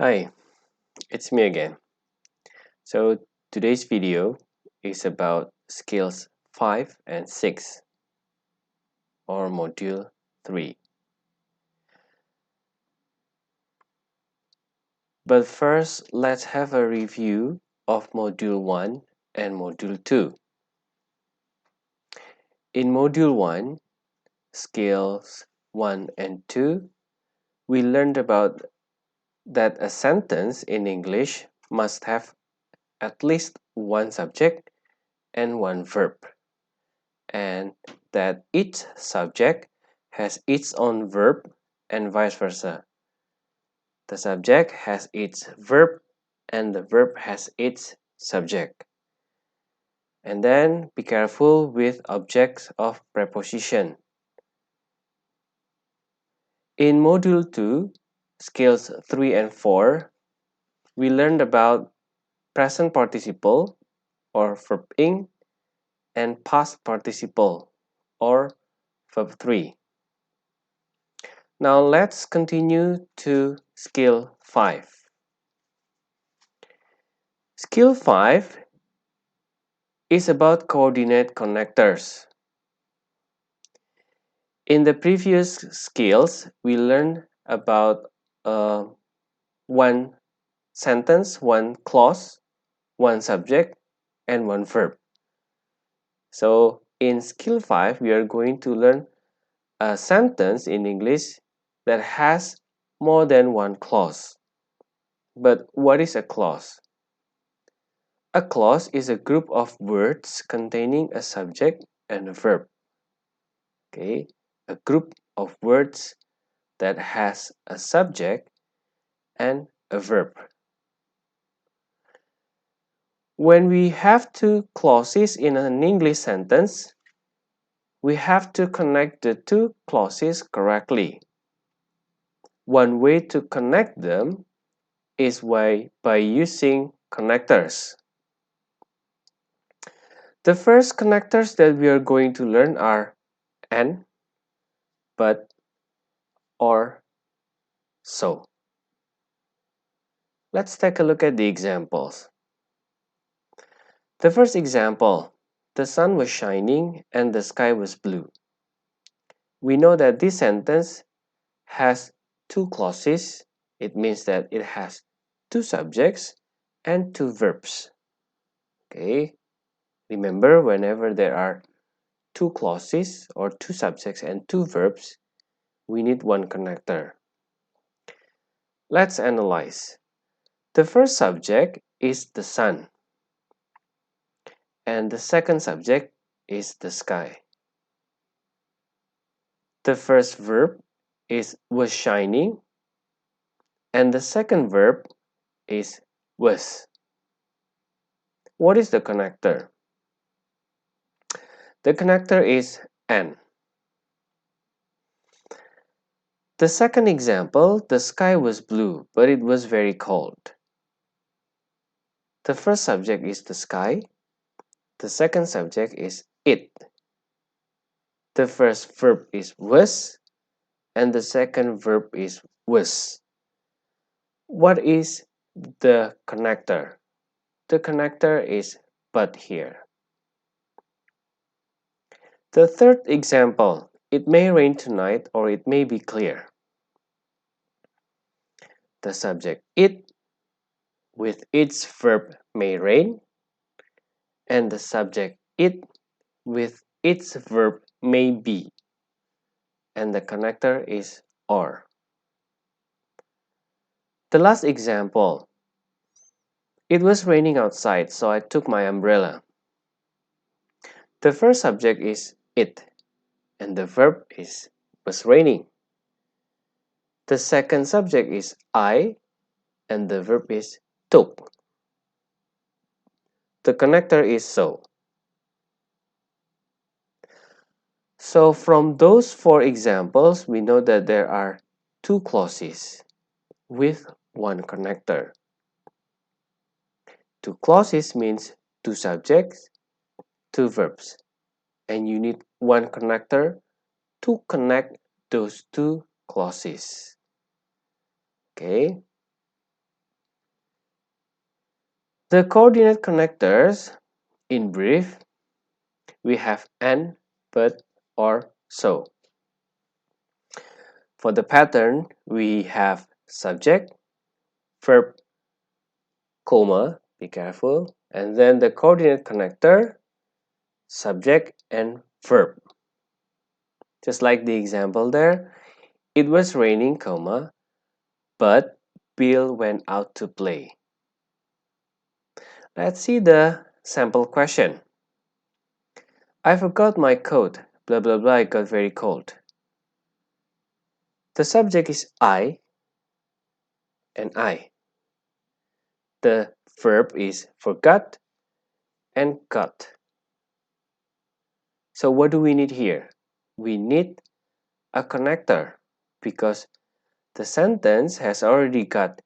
Hi, it's me again. So today's video is about skills 5 and 6 or module 3. But first, let's have a review of module 1 and module 2. In module 1, skills 1 and 2, we learned about that a sentence in English must have at least one subject and one verb, and that each subject has its own verb and vice versa. The subject has its verb and the verb has its subject. And then be careful with objects of preposition. In module 2, skills 3 and 4, we learned about present participle or verb ing and past participle or verb 3. Now let's continue to skill 5. Skill 5 is about coordinate connectors. In the previous skills, we learned about one sentence, one clause, one subject, and one verb. So in skill 5, we are going to learn a sentence in English that has more than one clause. But what is a clause? A clause is a group of words containing a subject and a verb. Okay, a group of words that has a subject and a verb. When we have two clauses in an English sentence, we have to connect the two clauses correctly. One way to connect them is by using connectors. The first connectors that we are going to learn are and, but, or, so. Let's take a look at the examples. The first example, the sun was shining and the sky was blue. We know that this sentence has two clauses. It means that it has two subjects and two verbs. Okay, remember, whenever there are two clauses or two subjects and two verbs, we need one connector. Let's analyze. The first subject is the sun, and the second subject is the sky. The first verb is was shining, and the second verb is was. What is the connector? The connector is and. The second example, the sky was blue, but it was very cold. The first subject is the sky. The second subject is it. The first verb is was, and the second verb is was. What is the connector? The connector is but here. The third example, it may rain tonight or it may be clear. The subject it with its verb may rain, and the subject it with its verb may be, and the connector is or. The last example, it was raining outside, so I took my umbrella. The first subject is it, and the verb is was raining. The second subject is I, and the verb is took. The connector is so. So from those four examples, we know that there are two clauses with one connector. Two clauses means two subjects, two verbs, and you need one connector to connect those two clauses. Okay. The coordinate connectors, in brief, we have and, but, or, so. For the pattern, we have subject, verb, comma, be careful, and then the coordinate connector, subject, and verb. Just like the example there, it was raining, comma, but Bill went out to play. Let's see the sample question. I forgot my coat, blah blah blah, it got very cold. The subject is I and I. The verb is forgot and got. So what do we need here? We need a connector because the sentence has already got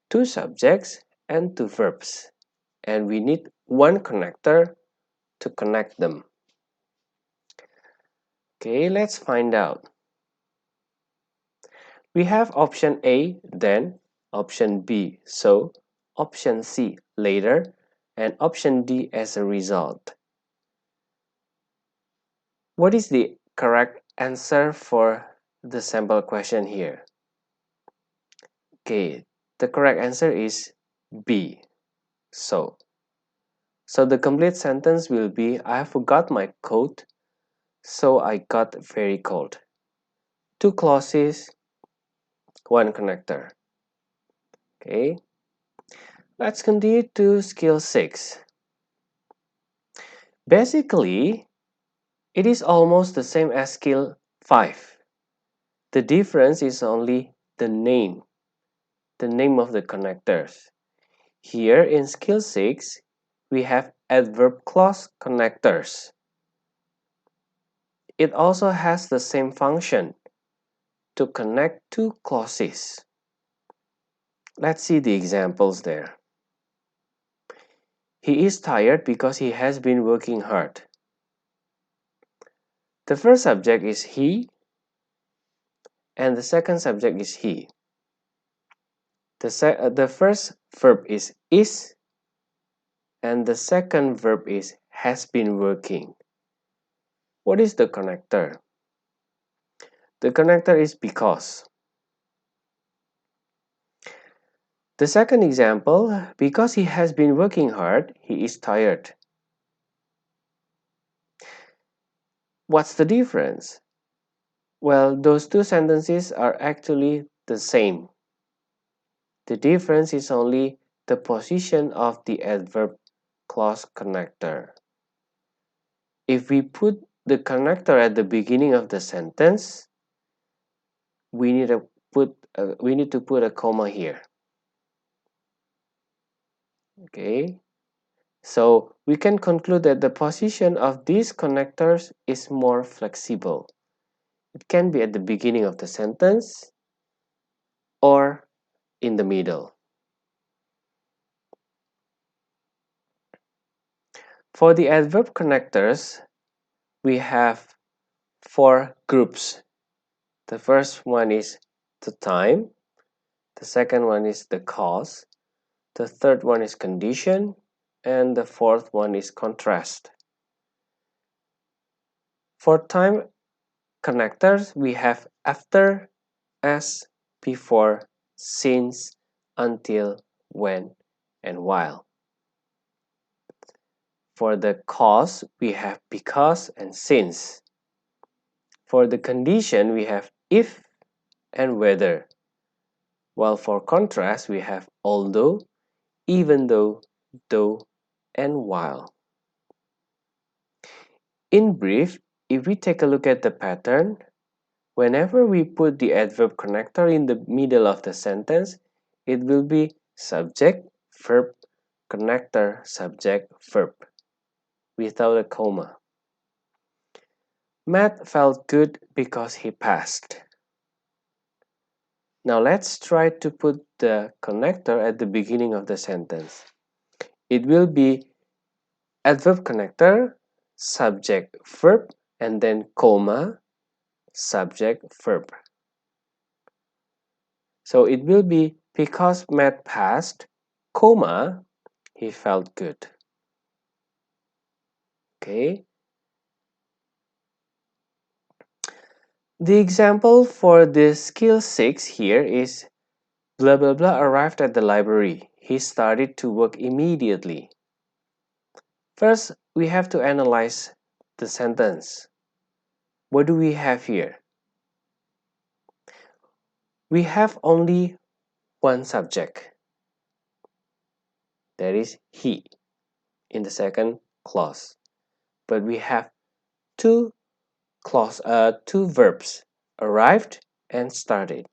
two subjects and two verbs, and we need one connector to connect them. Okay, let's find out. We have option A, then, option B, so, option C, later, and option D as a result. What is the correct answer for the sample question here? Okay, the correct answer is B, so. So the complete sentence will be, I forgot my coat, so I got very cold. Two clauses, one connector. Okay, let's continue to skill 6. Basically, it is almost the same as skill 5. The difference is only the name of the connectors. Here in skill 6, we have adverb clause connectors. It also has the same function to connect two clauses. Let's see the examples there. He is tired because he has been working hard. The first subject is he, and the second subject is he. The first verb is, and the second verb is has been working. What is the connector? The connector is because. The second example, because he has been working hard, he is tired. What's the difference? Well, those two sentences are actually the same. The difference is only the position of the adverb clause connector. If we put the connector at the beginning of the sentence, we need to put a comma here. Okay, so we can conclude that the position of these connectors is more flexible. It can be at the beginning of the sentence or in the middle. For the adverb connectors, we have 4 groups. The first one is the time, the second one is the cause, the third one is condition, and the fourth one is contrast. For time connectors, we have after, as, before, since, until, when, and while. For the cause, we have because and since. For the condition, we have if and whether. While for contrast, we have although, even though, and while. In brief, if we take a look at the pattern, whenever we put the adverb connector in the middle of the sentence, it will be subject, verb, connector, subject, verb, without a comma. Matt felt good because he passed. Now let's try to put the connector at the beginning of the sentence. It will be adverb connector, subject, verb, and then comma, subject, verb. So it will be because Matt passed, comma, He felt good. Okay. The example for this skill 6 here is blah blah blah arrived at the library. He started to work immediately. First, we have to analyze the sentence. What do we have here? We have only one subject. That is he in the second clause. But we have two verbs, arrived and started.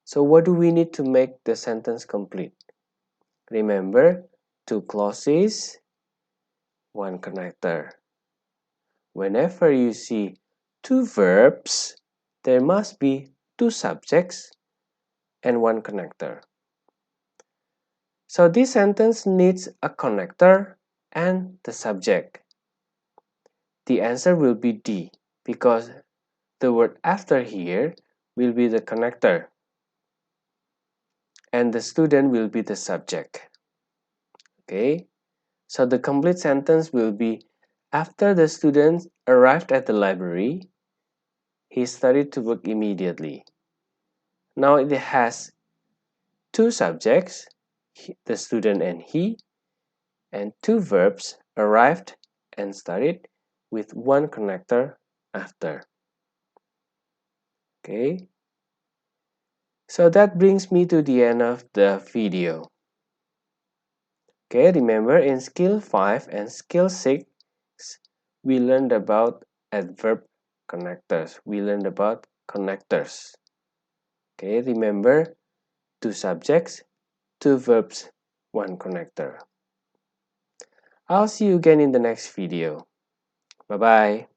So what do we need to make the sentence complete? Remember, two clauses, one connector. Whenever you see two verbs, there must be two subjects and one connector. So this sentence needs a connector and the subject. The answer will be D because the word after here will be the connector and the student will be the subject. Okay, so the complete sentence will be after the student arrived at the library, he started to work immediately. Now it has two subjects, the student and he, and two verbs, arrived and started, with one connector after. Okay, so that brings me to the end of the video. Okay, remember in skill 5 and skill 6, we learned about adverb connectors. We learned about connectors. Okay, remember two subjects, two verbs, one connector. I'll see you again in the next video. Bye-bye.